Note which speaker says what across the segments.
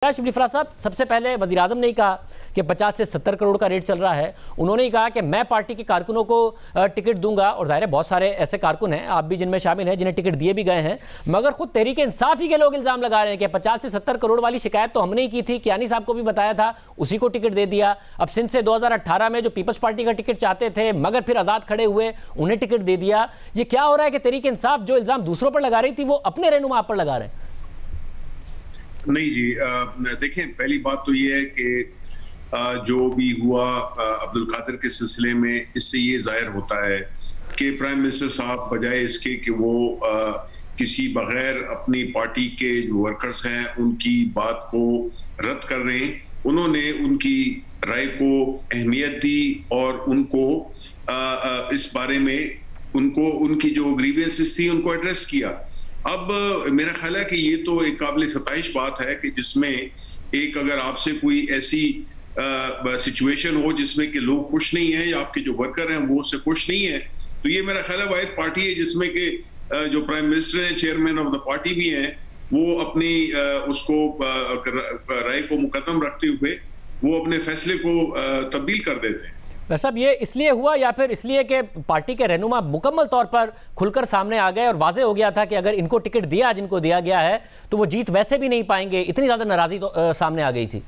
Speaker 1: शिबली फराज साहब, सबसे पहले वज़ीर-ए-आज़म ने कहा कि 50 से 70 करोड़ का रेट चल रहा है। उन्होंने ही कहा कि मैं पार्टी के कारकुनों को टिकट दूंगा, और जाहिर है बहुत सारे ऐसे कारकुन हैं, आप भी जिनमें शामिल हैं, जिन्हें टिकट दिए भी गए हैं, मगर खुद तहरीक इंसाफ ही के लोग इल्ज़ाम लगा रहे हैं कि 50 से 70 करोड़ वाली शिकायत तो हमने ही की थी, कियानी साहब को भी बताया था, उसी को टिकट दे दिया। अब सिंध से 2018 में जो पीपल्स पार्टी का टिकट चाहते थे मगर फिर आज़ाद खड़े हुए, उन्हें टिकट दे दिया। ये क्या हो रहा है कि तहरीक इंसाफ जो इल्ज़ाम दूसरों पर लगा रही थी वो अपने रहनुमा आप पर लगा रहे हैं?
Speaker 2: नहीं जी, देखें, पहली बात तो ये है कि जो भी हुआ अब्दुल कादिर के सिलसिले में, इससे ये जाहिर होता है कि प्राइम मिनिस्टर साहब बजाय इसके कि वो किसी बगैर अपनी पार्टी के जो वर्कर्स हैं उनकी बात को रद्द कर रहे हैं, उन्होंने उनकी राय को अहमियत दी और उनको इस बारे में उनको उनकी जो ग्रीवेंसेस थी उनको एड्रेस किया। अब मेरा ख्याल है कि ये तो एक काबिल सताइश बात है कि जिसमें एक अगर आपसे कोई ऐसी सिचुएशन हो जिसमें कि लोग खुश नहीं हैं या आपके जो वर्कर हैं वो उससे खुश नहीं है, तो ये मेरा ख्याल है वाहिद पार्टी है जिसमें कि जो प्राइम मिनिस्टर हैं, चेयरमैन ऑफ द पार्टी भी हैं, वो अपनी उसको राय को मुकद्दम रखते हुए वो अपने फैसले को तब्दील कर देते हैं।
Speaker 1: साहब, ये इसलिए हुआ या फिर इसलिए कि पार्टी के रहनुमा मुकम्मल तौर पर खुलकर सामने आ गए और वाज़ेह हो गया था कि अगर इनको टिकट दिया जिनको दिया गया है तो वो जीत वैसे भी नहीं पाएंगे, इतनी ज़्यादा नाराज़गी तो सामने आ गई थी?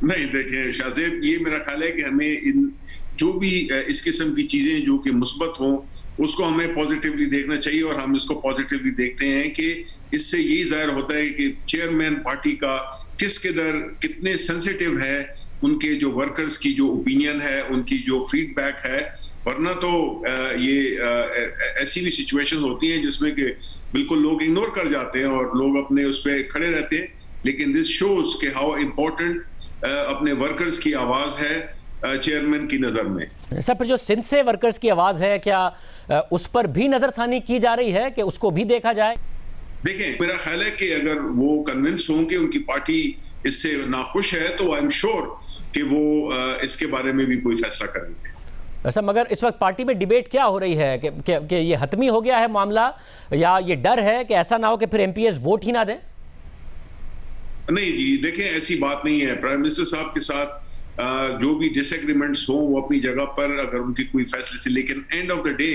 Speaker 2: नहीं, देखें शाहजेब, ये मेरा ख्याल है कि हमें इन जो भी इस किस्म की चीज़ें जो कि मुस्बत हों उसको हमें पॉजिटिवली देखना चाहिए, और हम इसको पॉजिटिवली देखते हैं कि इससे यही जाहिर होता है कि चेयरमैन पार्टी का किस कदर कितने सेंसिटिव है, उनके जो वर्कर्स की जो ओपिनियन है, उनकी जो फीडबैक है। वरना तो ये ऐसी भी सिचुएशन होती हैं जिसमें कि बिल्कुल लोग इग्नोर कर जाते हैं और लोग अपने उस पर खड़े रहते हैं, लेकिन दिस शोज कि हाउ इम्पोर्टेंट अपने वर्कर्स की आवाज़ है चेयरमैन की नज़र में।
Speaker 1: सर, फिर जो सिंध से वर्कर्स की आवाज़ है, क्या उस पर भी नज़रसानी की जा रही है कि उसको भी देखा जाए?
Speaker 2: देखें, मेरा ख्याल है कि अगर वो कन्विंस हों कि उनकी पार्टी इससे नाखुश है तो आई एम श्योर कि वो इसके बारे में भी कोई फैसला करेंगे।
Speaker 1: ऐसा, मगर इस वक्त पार्टी में डिबेट क्या हो रही है कि ये हतमी हो गया है मामला, या ये डर है कि ऐसा ना हो कि फिर एमपीएस वोट ही ना दें?
Speaker 2: नहीं जी, देखें, ऐसी बात नहीं है। प्राइम मिनिस्टर साहब के साथ जो भी डिसएग्रीमेंट्स हो वो अपनी जगह पर, अगर उनकी कोई फैसले से, लेकिन एंड ऑफ द डे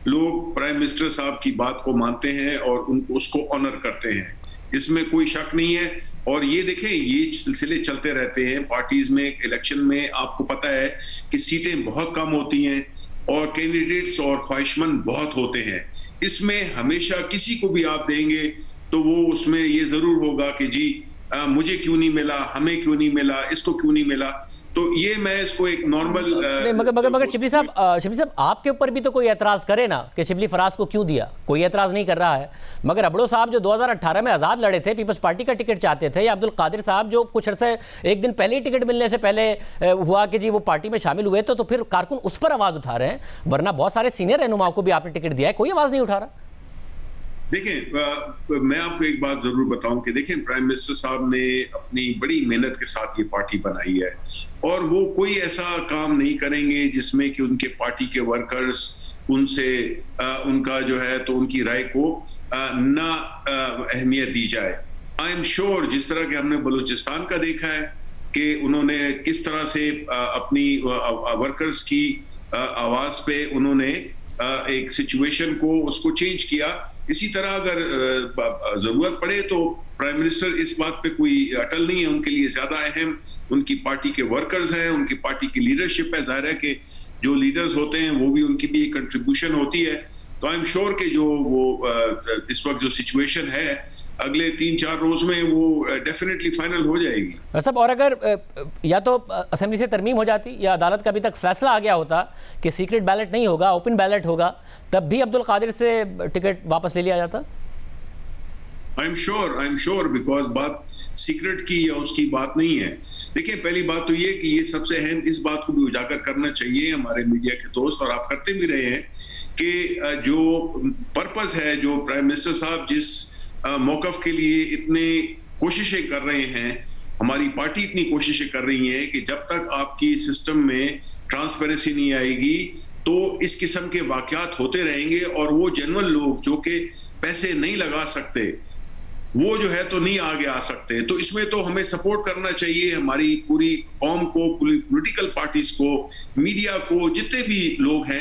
Speaker 2: लोग प्राइम मिनिस्टर साहब की बात को मानते हैं और उसको ऑनर करते हैं, इसमें कोई शक नहीं है। और ये देखें, ये सिलसिले चलते रहते हैं पार्टीज में। इलेक्शन में आपको पता है कि सीटें बहुत कम होती हैं और कैंडिडेट्स और ख्वाहिशमंद बहुत होते हैं। इसमें हमेशा किसी को भी आप देंगे तो वो उसमें ये जरूर होगा कि जी मुझे क्यों नहीं मिला, हमें क्यों नहीं मिला, इसको क्यों नहीं मिला। तो ये मैं इसको एक नॉर्मल
Speaker 1: मगर शिबली साहब, आपके ऊपर भी तो कोई एतराज़ करे ना कि शिबली फराज को क्यों दिया, कोई एतराज़ नहीं कर रहा है। मगर अबड़ो साहब जो 2018 में आज़ाद लड़े थे, पीपल्स पार्टी का टिकट चाहते थे, या अब्दुल कादिर साहब जो कुछ अर्से एक दिन पहले ही टिकट मिलने से पहले हुआ कि जी वो पार्टी में शामिल हुए, तो फिर कारकुन उस पर आवाज़ उठा रहे हैं, वरना बहुत सारे सीनियर रहनुमाओं को भी आपने टिकट दिया है, कोई आवाज़ नहीं उठा रहा।
Speaker 2: देखें, मैं आपको एक बात जरूर बताऊं कि देखें, प्राइम मिनिस्टर साहब ने अपनी बड़ी मेहनत के साथ ये पार्टी बनाई है और वो कोई ऐसा काम नहीं करेंगे जिसमें कि उनके पार्टी के वर्कर्स उनसे उनका जो है तो उनकी राय को ना अहमियत दी जाए। आई एम श्योर, जिस तरह के हमने बलूचिस्तान का देखा है कि उन्होंने किस तरह से अपनी वर्कर्स की आवाज पे उन्होंने एक सिचुएशन को उसको चेंज किया, इसी तरह अगर जरूरत पड़े तो प्राइम मिनिस्टर इस बात पे कोई अटल नहीं है। उनके लिए ज्यादा अहम उनकी पार्टी के वर्कर्स हैं, उनकी पार्टी की लीडरशिप है। जाहिर है कि जो लीडर्स होते हैं वो भी, उनकी भी एक कंट्रीब्यूशन होती है। तो आई एम श्योर कि जो वो इस वक्त जो सिचुएशन है अगले 3-4 रोज में वो डेफिनेटली फाइनल हो जाएगी।
Speaker 1: सब, और अगर या तो असेंबली से तरमीम हो जाती या अदालत का अभी तक फैसला आ गया होता कि सीक्रेट बैलेट नहीं होगा, ओपन बैलेट होगा, तब भी अब्दुल कादिर से टिकट वापस ले लिया जाता।
Speaker 2: आई एम श्योर, बिकॉज बात सीक्रेट की या उसकी बात नहीं है। देखिए, पहली बात तो ये कि ये सबसे अहम इस बात को भी उजागर करना चाहिए हमारे मीडिया के दोस्त, और आप करते भी रहे हैं, कि जो पर्पस है, जो प्राइम मिनिस्टर साहब जिस मौकफ के लिए इतने कोशिशें कर रहे हैं, हमारी पार्टी इतनी कोशिशें कर रही है कि जब तक आपकी सिस्टम में ट्रांसपेरेंसी नहीं आएगी तो इस किस्म के वाकयात होते रहेंगे और वो जेन्युइन लोग जो कि पैसे नहीं लगा सकते वो जो है तो नहीं आगे आ सकते। तो इसमें तो हमें सपोर्ट करना चाहिए, हमारी पूरी कौम को, पॉलिटिकल पार्टीज को, मीडिया को, जितने भी लोग हैं